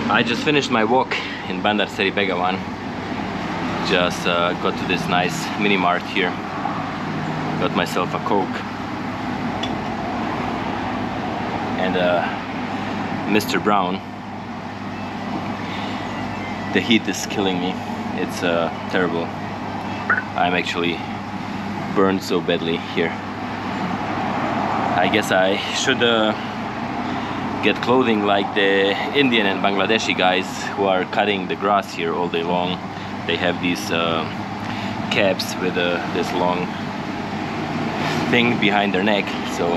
I just finished my walk in Bandar Seri Begawan. Just got to this nice mini mart here. Got myself a Coke and Mr. Brown. The heat is killing me. It's terrible. I'm actually burned so badly here. I guess I should get clothing like the Indian and Bangladeshi guys who are cutting the grass here all day long. They have these caps with this long thing behind their neck, so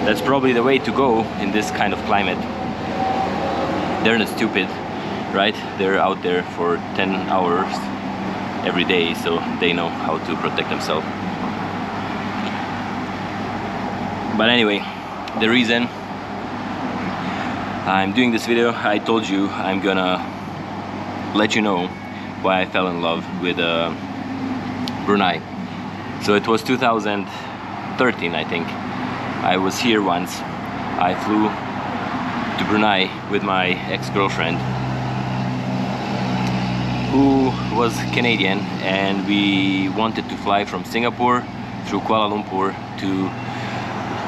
that's probably the way to go in this kind of climate. They're not stupid, right? They're out there for 10 hours every day, so they know how to protect themselves. But anyway, the reason I'm doing this video, I told you I'm gonna let you know why I fell in love with Brunei. So it was 2013, I think. I was here once. I flew to Brunei with my ex-girlfriend, who was Canadian, and we wanted to fly from Singapore through Kuala Lumpur to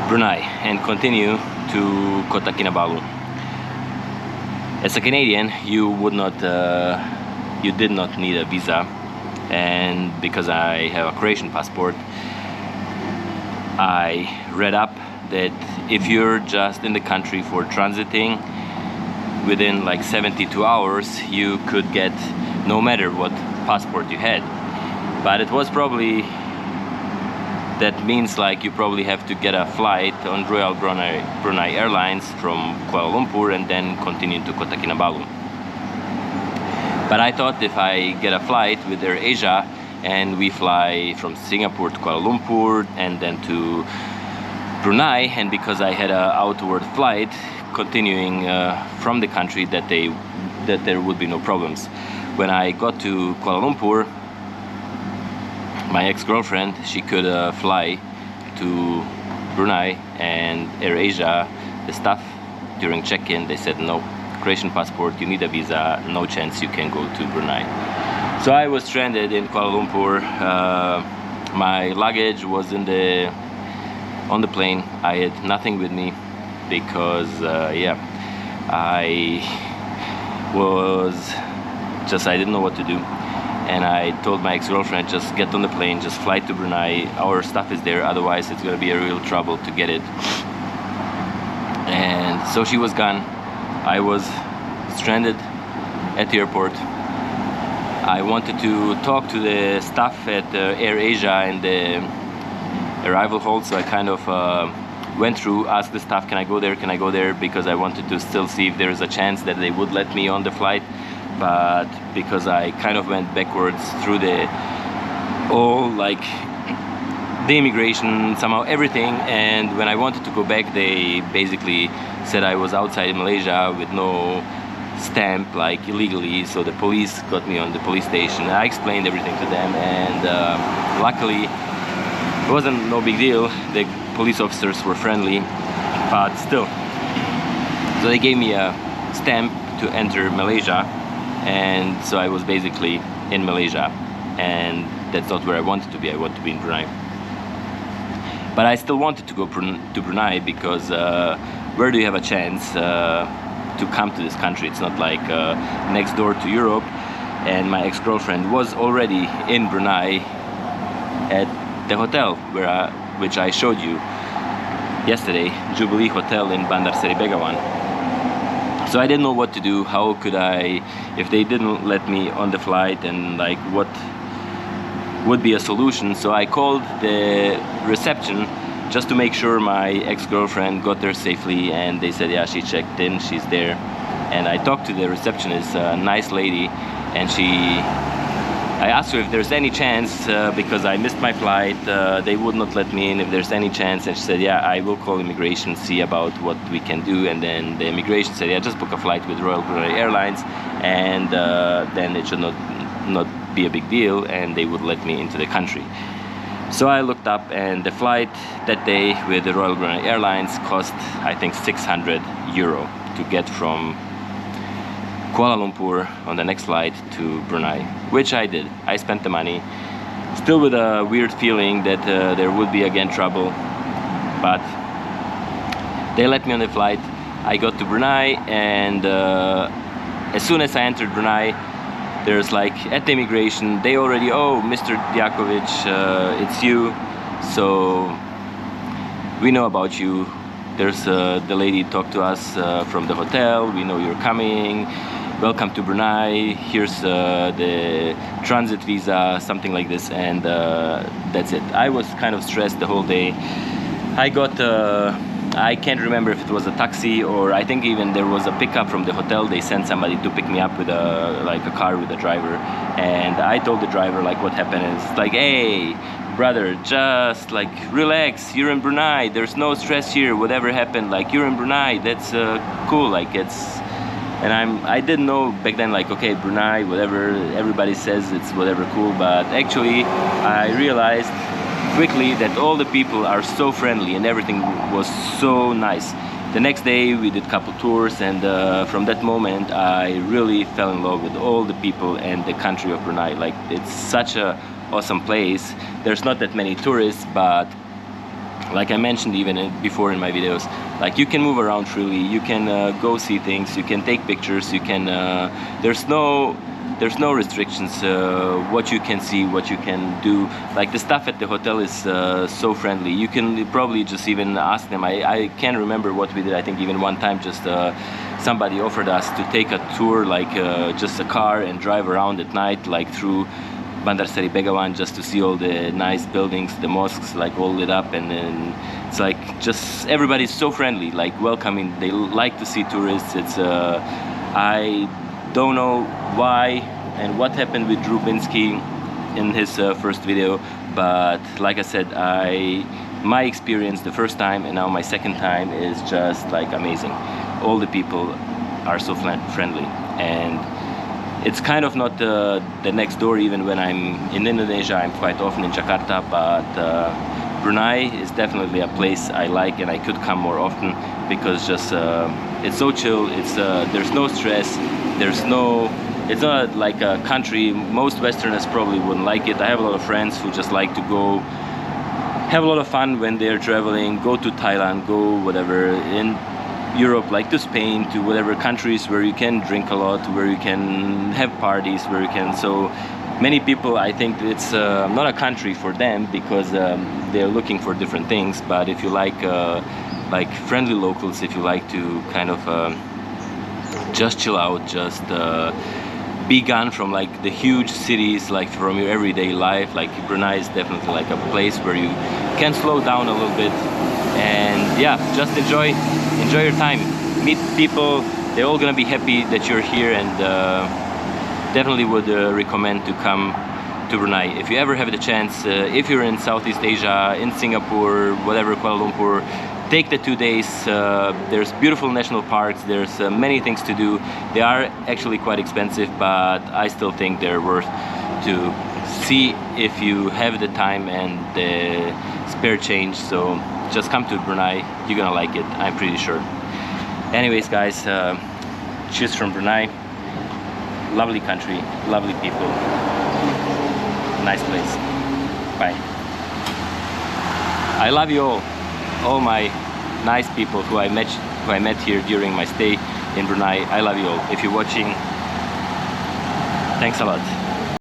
Brunei and continue to Kota Kinabalu. As a Canadian, you did not need a visa, and because I have a Croatian passport, I read up that if you're just in the country for transiting, within like 72 hours you could get no matter what passport you had. But it was probably, that means like you probably have to get a flight on Royal Brunei Airlines from Kuala Lumpur and then continue to Kota Kinabalu. But I thought if I get a flight with AirAsia and we fly from Singapore to Kuala Lumpur and then to Brunei, and because I had an outward flight continuing from the country, that there would be no problems. When I got to Kuala Lumpur, my ex-girlfriend, she could fly to Brunei, and AirAsia, the staff during check-in, they said no, Croatian passport, you need a visa, no chance you can go to Brunei. So I was stranded in Kuala Lumpur. My luggage was on the plane. I had nothing with me because I didn't know what to do. And I told my ex-girlfriend, just get on the plane, just fly to Brunei, our stuff is there, otherwise it's gonna be a real trouble to get it. And so she was gone. I was stranded at the airport. I wanted to talk to the staff at AirAsia in the arrival hall, so I kind of went through, asked the staff, can I go there, because I wanted to still see if there is a chance that they would let me on the flight. But because I kind of went backwards through the immigration, somehow everything, and when I wanted to go back, they basically said I was outside Malaysia with no stamp, like illegally, so the police got me on the police station. I explained everything to them, and luckily it wasn't no big deal. The police officers were friendly, but still. So they gave me a stamp to enter Malaysia, and so I was basically in Malaysia, and that's not where I wanted to be. I want to be in Brunei. But I still wanted to go to Brunei because where do you have a chance to come to this country? It's not like next door to Europe. And my ex-girlfriend was already in Brunei at the hotel which I showed you yesterday, Jubilee Hotel in Bandar Seri Begawan. So I didn't know what to do. How could I, if they didn't let me on the flight, and like what would be a solution? So I called the reception just to make sure my ex-girlfriend got there safely, and they said yeah, she checked in, she's there. And I talked to the receptionist, a nice lady, and I asked her if there's any chance, because I missed my flight, they would not let me in, if there's any chance, and she said yeah, I will call immigration, see about what we can do. And then the immigration said yeah, just book a flight with Royal Brunei Airlines, and then it should not be a big deal, and they would let me into the country. So I looked up, and the flight that day with the Royal Brunei Airlines cost, I think, €600 to get from Kuala Lumpur on the next flight to Brunei, which I did. I spent the money, still with a weird feeling that there would be again trouble, but they let me on the flight. I got to Brunei, and as soon as I entered Brunei, there's like at the immigration, they already, oh, Mr. Djakovic, it's you, so we know about you. There's the lady talked to us from the hotel, we know you're coming, welcome to Brunei, here's the transit visa, something like this, and that's it. I was kind of stressed the whole day. I got I can't remember if it was a taxi, or I think even there was a pickup from the hotel. They sent somebody to pick me up with a car with a driver, and I told the driver like what happened. It's like, hey brother, just like relax, you're in Brunei, there's no stress here, whatever happened, like you're in Brunei, that's cool, like it's. And I didn't know back then, like, okay, Brunei, whatever, everybody says it's whatever, cool, but actually I realized quickly that all the people are so friendly and everything was so nice. The next day we did a couple tours, and from that moment I really fell in love with all the people and the country of Brunei. Like, it's such a awesome place. There's not that many tourists, but like I mentioned even before in my videos, like you can move around freely, you can go see things, you can take pictures, you can there's no restrictions what you can see, what you can do. Like the staff at the hotel is so friendly. You can probably just even ask them. I can't remember what we did. I think even one time just somebody offered us to take a tour, like just a car and drive around at night, like through Bandar Seri Begawan, just to see all the nice buildings, the mosques, like all lit up, and then it's like just everybody's so friendly, like welcoming. They like to see tourists. It's I don't know why and what happened with Rubinsky in his first video, but like I said, my experience the first time and now my second time is just like amazing. All the people are so friendly, and it's kind of not the next door. Even when I'm in Indonesia, I'm quite often in Jakarta, but Brunei is definitely a place I like, and I could come more often because just it's so chill. It's there's no stress. It's not like a country. Most Westerners probably wouldn't like it. I have a lot of friends who just like to go have a lot of fun when they're traveling, go to Thailand, go whatever, in Europe, like to Spain, to whatever countries where you can drink a lot, where you can have parties, where you can. So many people, I think it's not a country for them because they're looking for different things. But if you like friendly locals, if you like to kind of just chill out, just be gone from like the huge cities, like from your everyday life, like Brunei is definitely like a place where you can slow down a little bit and yeah, just enjoy your time, meet people. They're all gonna be happy that you're here, and definitely would recommend to come to Brunei if you ever have the chance. If you're in Southeast Asia, in Singapore, whatever, Kuala Lumpur, take the 2 days. There's beautiful national parks, there's many things to do. They are actually quite expensive, but I still think they're worth to see if you have the time and the spare change. So just come to Brunei, you're gonna like it, I'm pretty sure. Anyways guys, cheers from Brunei. Lovely country, lovely people, nice place. Bye. I love you all my nice people who I met here during my stay in Brunei. I love you all. If you're watching, thanks a lot.